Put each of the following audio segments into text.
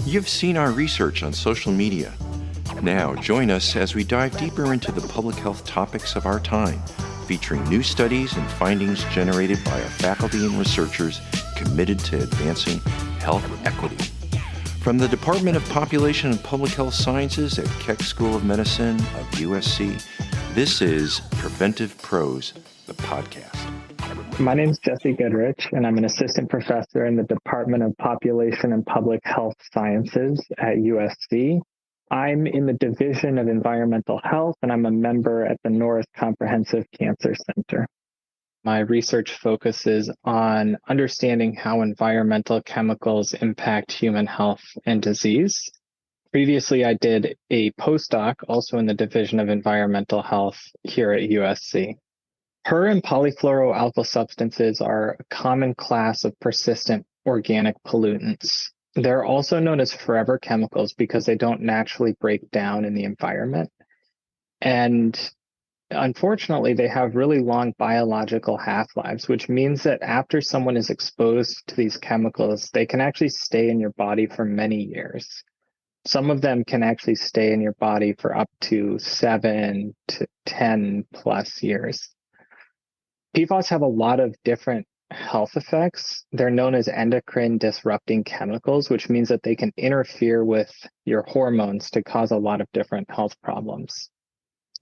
You've seen our research on social media. Now, join us as we dive deeper into the public health topics of our time, featuring new studies and findings generated by our faculty and researchers committed to advancing health equity. From the Department of Population and Public Health Sciences at Keck School of Medicine of USC, this is Preventive Pros, the podcast. My name is Jesse Goodrich, and I'm an assistant professor in the Department of Population and Public Health Sciences at USC. I'm in the Division of Environmental Health, and I'm a member at the Norris Comprehensive Cancer Center. My research focuses on understanding how environmental chemicals impact human health and disease. Previously, I did a postdoc also in the Division of Environmental Health here at USC. Per and polyfluoroalkyl substances are a common class of persistent organic pollutants. They're also known as forever chemicals because they don't naturally break down in the environment. And unfortunately, they have really long biological half-lives, which means that after someone is exposed to these chemicals, they can actually stay in your body for many years. Some of them can actually stay in your body for up to 7 to 10 plus years. PFAS have a lot of different health effects. They're known as endocrine disrupting chemicals, which means that they can interfere with your hormones to cause a lot of different health problems.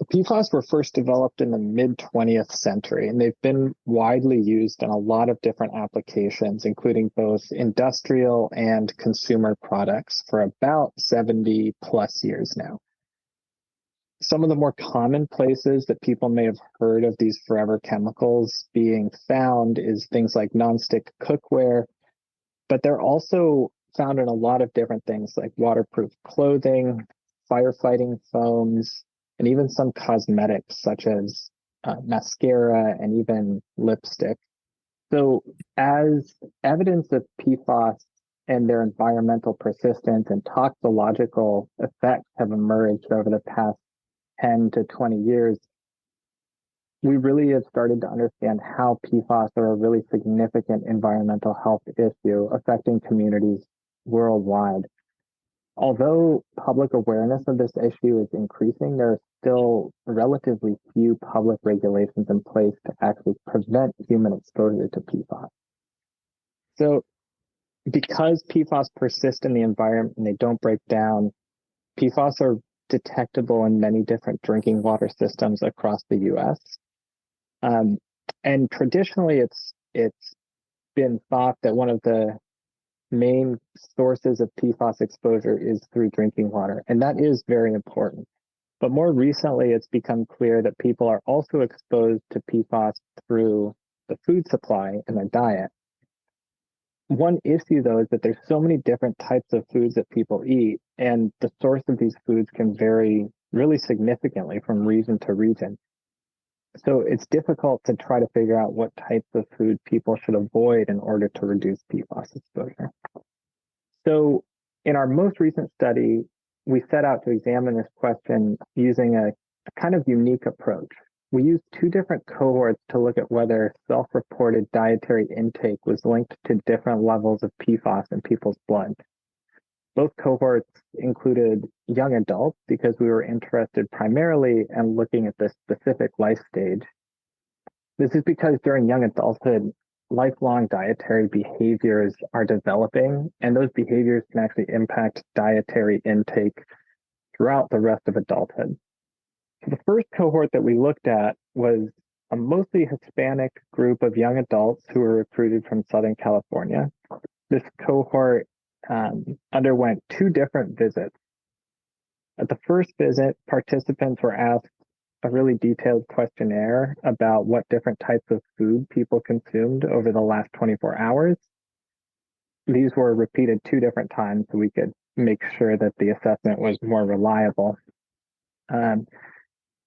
PFAS were first developed in the mid-20th century, and they've been widely used in a lot of different applications, including both industrial and consumer products for about 70 plus years now. Some of the more common places that people may have heard of these forever chemicals being found is things like nonstick cookware, but they're also found in a lot of different things like waterproof clothing, firefighting foams, and even some cosmetics such as mascara and even lipstick. So as evidence of PFAS and their environmental persistence and toxicological effects have emerged over the past 10 to 20 years, we really have started to understand how PFAS are a really significant environmental health issue affecting communities worldwide. Although public awareness of this issue is increasing, there are still relatively few public regulations in place to actually prevent human exposure to PFAS. So because PFAS persist in the environment and they don't break down, PFAS are detectable in many different drinking water systems across the U.S. And traditionally, it's been thought that one of the main sources of PFAS exposure is through drinking water, and that is very important. But more recently, it's become clear that people are also exposed to PFAS through the food supply in their diet. One issue, though, is that there's so many different types of foods that people eat, and the source of these foods can vary really significantly from region to region. So it's difficult to try to figure out what types of food people should avoid in order to reduce PFAS exposure. So in our most recent study, we set out to examine this question using a kind of unique approach. We used two different cohorts to look at whether self-reported dietary intake was linked to different levels of PFAS in people's blood. Both cohorts included young adults because we were interested primarily in looking at this specific life stage. This is because during young adulthood, lifelong dietary behaviors are developing, and those behaviors can actually impact dietary intake throughout the rest of adulthood. The first cohort that we looked at was a mostly Hispanic group of young adults who were recruited from Southern California. This cohort underwent two different visits. At the first visit, participants were asked a really detailed questionnaire about what different types of food people consumed over the last 24 hours. These were repeated two different times so we could make sure that the assessment was more reliable.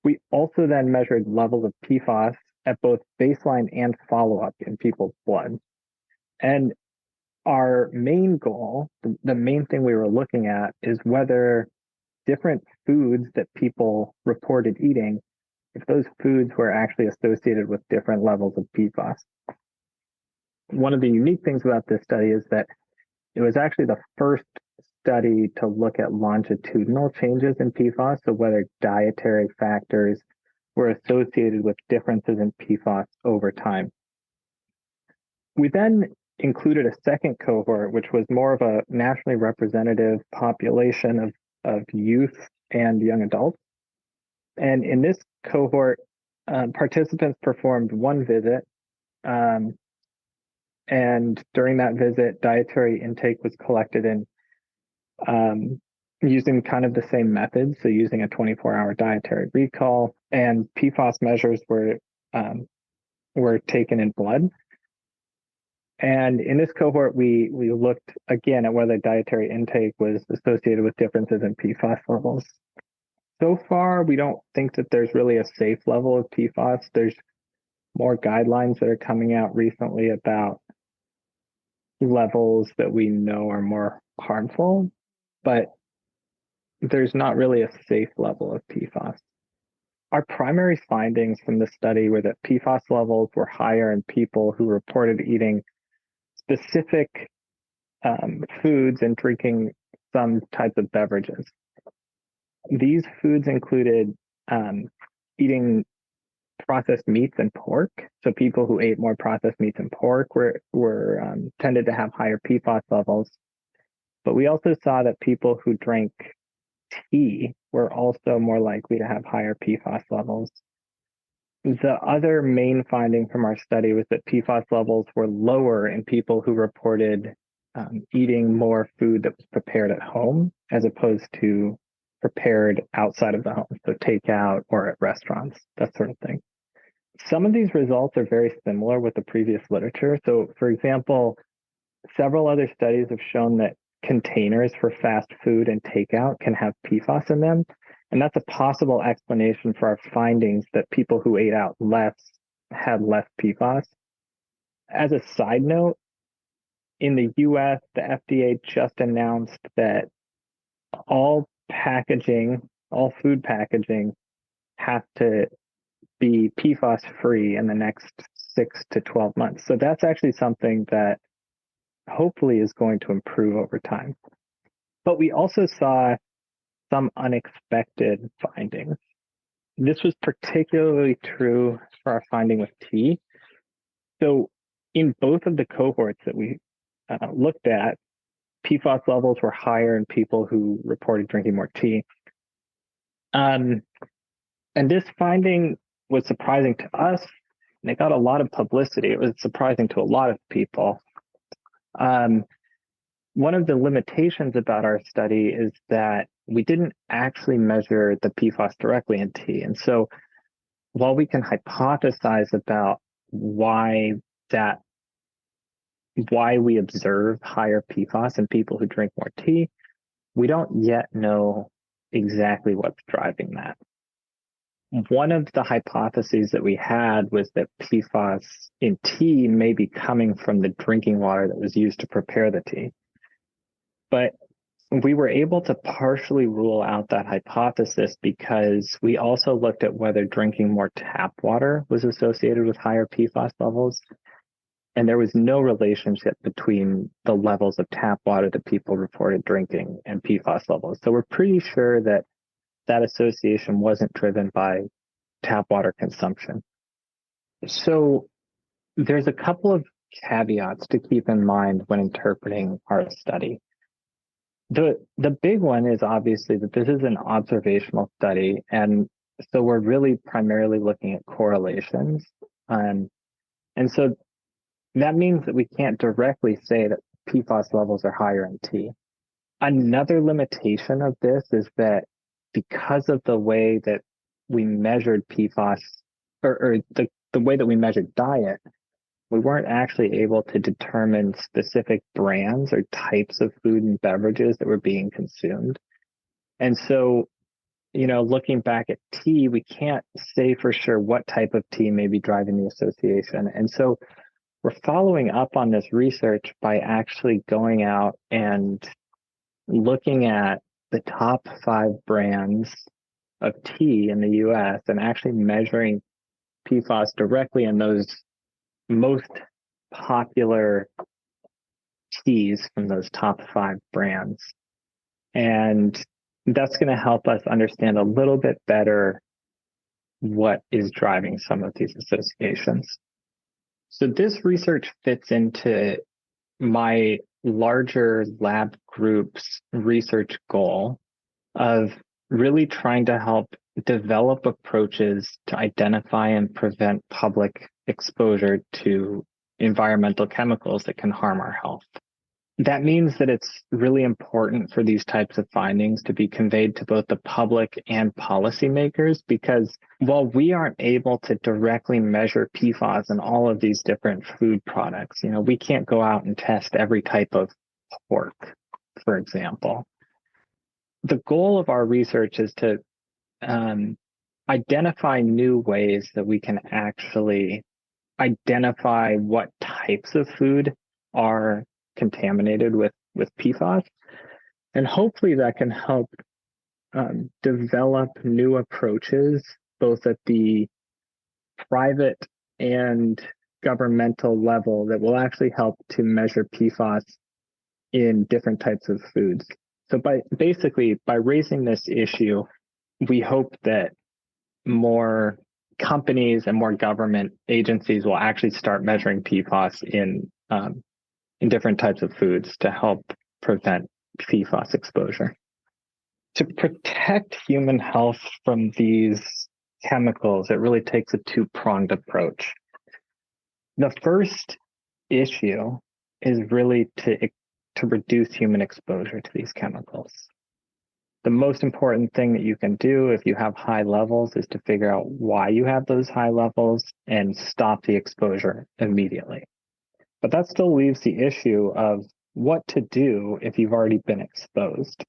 We also then measured levels of PFAS at both baseline and follow-up in people's blood. And our main goal, the main thing we were looking at, is whether different foods that people reported eating, if those foods were actually associated with different levels of PFAS. One of the unique things about this study is that it was actually the first study to look at longitudinal changes in PFAS, so whether dietary factors were associated with differences in PFAS over time. We then included a second cohort, which was more of a nationally representative population of youth and young adults. And in this cohort, participants performed one visit. And during that visit, dietary intake was collected in using kind of the same methods, so using a 24-hour dietary recall, and PFAS measures were taken in blood. And in this cohort, we looked again at whether dietary intake was associated with differences in PFAS levels. So far, we don't think that there's really a safe level of PFAS. There's more guidelines that are coming out recently about levels that we know are more harmful, but there's not really a safe level of PFAS. Our primary findings from the study were that PFAS levels were higher in people who reported eating specific foods and drinking some types of beverages. These foods included eating processed meats and pork. So people who ate more processed meats and pork were tended to have higher PFAS levels. But we also saw that people who drank tea were also more likely to have higher PFAS levels. The other main finding from our study was that PFAS levels were lower in people who reported eating more food that was prepared at home as opposed to prepared outside of the home, so takeout or at restaurants, that sort of thing. Some of these results are very similar with the previous literature. So, for example, several other studies have shown that containers for fast food and takeout can have PFAS in them. And that's a possible explanation for our findings that people who ate out less had less PFAS. As a side note, in the US, the FDA just announced that all food packaging has to be PFAS free in the next 6 to 12 months. So that's actually something that hopefully is going to improve over time. But we also saw some unexpected findings. This was particularly true for our finding with tea. So in both of the cohorts that we looked at, PFAS levels were higher in people who reported drinking more tea. And this finding was surprising to us, and it got a lot of publicity. It was surprising to a lot of people. One of the limitations about our study is that we didn't actually measure the PFAS directly in tea. And so while we can hypothesize about why we observe higher PFAS in people who drink more tea, we don't yet know exactly what's driving that. One of the hypotheses that we had was that PFAS in tea may be coming from the drinking water that was used to prepare the tea. But we were able to partially rule out that hypothesis because we also looked at whether drinking more tap water was associated with higher PFAS levels. And there was no relationship between the levels of tap water that people reported drinking and PFAS levels. So we're pretty sure that association wasn't driven by tap water consumption. So there's a couple of caveats to keep in mind when interpreting our study. The big one is obviously that this is an observational study, and so we're really primarily looking at correlations. And so that means that we can't directly say that PFAS levels are higher in tea. Another limitation of this is that because of the way that we measured PFAS, or the way that we measured diet, we weren't actually able to determine specific brands or types of food and beverages that were being consumed. And so, looking back at tea, we can't say for sure what type of tea may be driving the association. And so we're following up on this research by actually going out and looking at the top 5 brands of tea in the US and actually measuring PFAS directly in those most popular teas from those top 5 brands. And that's going to help us understand a little bit better what is driving some of these associations. So this research fits into my larger lab group's research goal of really trying to help develop approaches to identify and prevent public exposure to environmental chemicals that can harm our health. That means that it's really important for these types of findings to be conveyed to both the public and policymakers, because while we aren't able to directly measure PFAS in all of these different food products, we can't go out and test every type of pork, for example. The goal of our research is to identify new ways that we can actually identify what types of food are contaminated with PFAS. And hopefully that can help develop new approaches, both at the private and governmental level, that will actually help to measure PFAS in different types of foods. So by raising this issue, we hope that more companies and more government agencies will actually start measuring PFAS in different types of foods to help prevent PFAS exposure. To protect human health from these chemicals, it really takes a two-pronged approach. The first issue is really to reduce human exposure to these chemicals. The most important thing that you can do if you have high levels is to figure out why you have those high levels and stop the exposure immediately. But that still leaves the issue of what to do if you've already been exposed.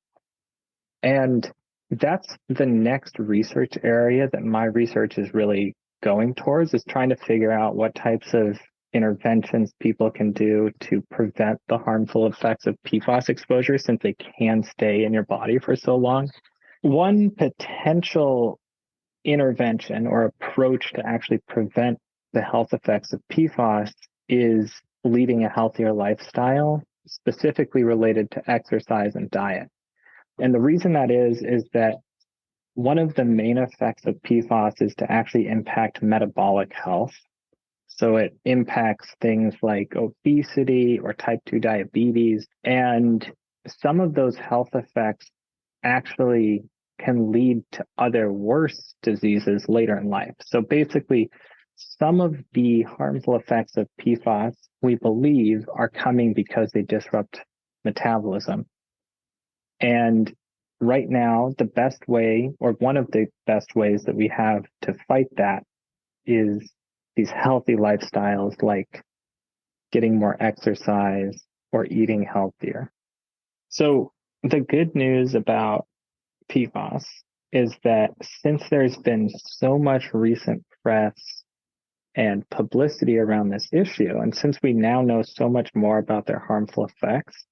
And that's the next research area that my research is really going towards, is trying to figure out what types of interventions people can do to prevent the harmful effects of PFAS exposure, since they can stay in your body for so long. One potential intervention or approach to actually prevent the health effects of PFAS is leading a healthier lifestyle, specifically related to exercise and diet. And the reason that is that one of the main effects of PFAS is to actually impact metabolic health. So it impacts things like obesity or type 2 diabetes. And some of those health effects actually can lead to other worse diseases later in life. So basically, some of the harmful effects of PFAS, we believe, are coming because they disrupt metabolism. And right now, the best way, or one of the best ways that we have to fight that, is these healthy lifestyles, like getting more exercise or eating healthier. So the good news about PFAS is that since there's been so much recent press and publicity around this issue, and since we now know so much more about their harmful effects,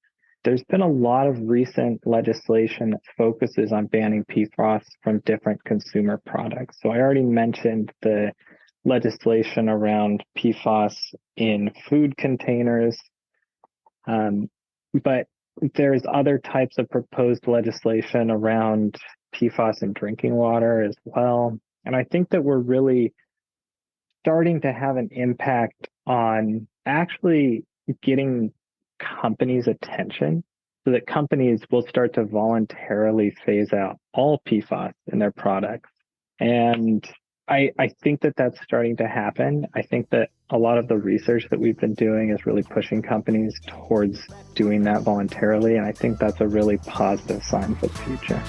there's been a lot of recent legislation that focuses on banning PFAS from different consumer products. So I already mentioned the legislation around PFAS in food containers, but there's other types of proposed legislation around PFAS in drinking water as well. And I think that we're really starting to have an impact on actually getting companies' attention, so that companies will start to voluntarily phase out all PFAS in their products. And I think that that's starting to happen. I think that a lot of the research that we've been doing is really pushing companies towards doing that voluntarily. And I think that's a really positive sign for the future.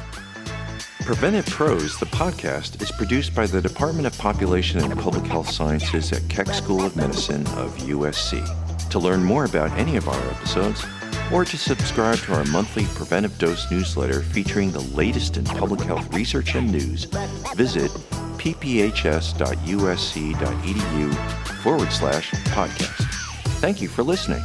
Preventive Pros, the podcast, is produced by the Department of Population and Public Health Sciences at Keck School of Medicine of USC. To learn more about any of our episodes, or to subscribe to our monthly Preventive Dose newsletter featuring the latest in public health research and news, visit pphs.usc.edu/podcast. Thank you for listening.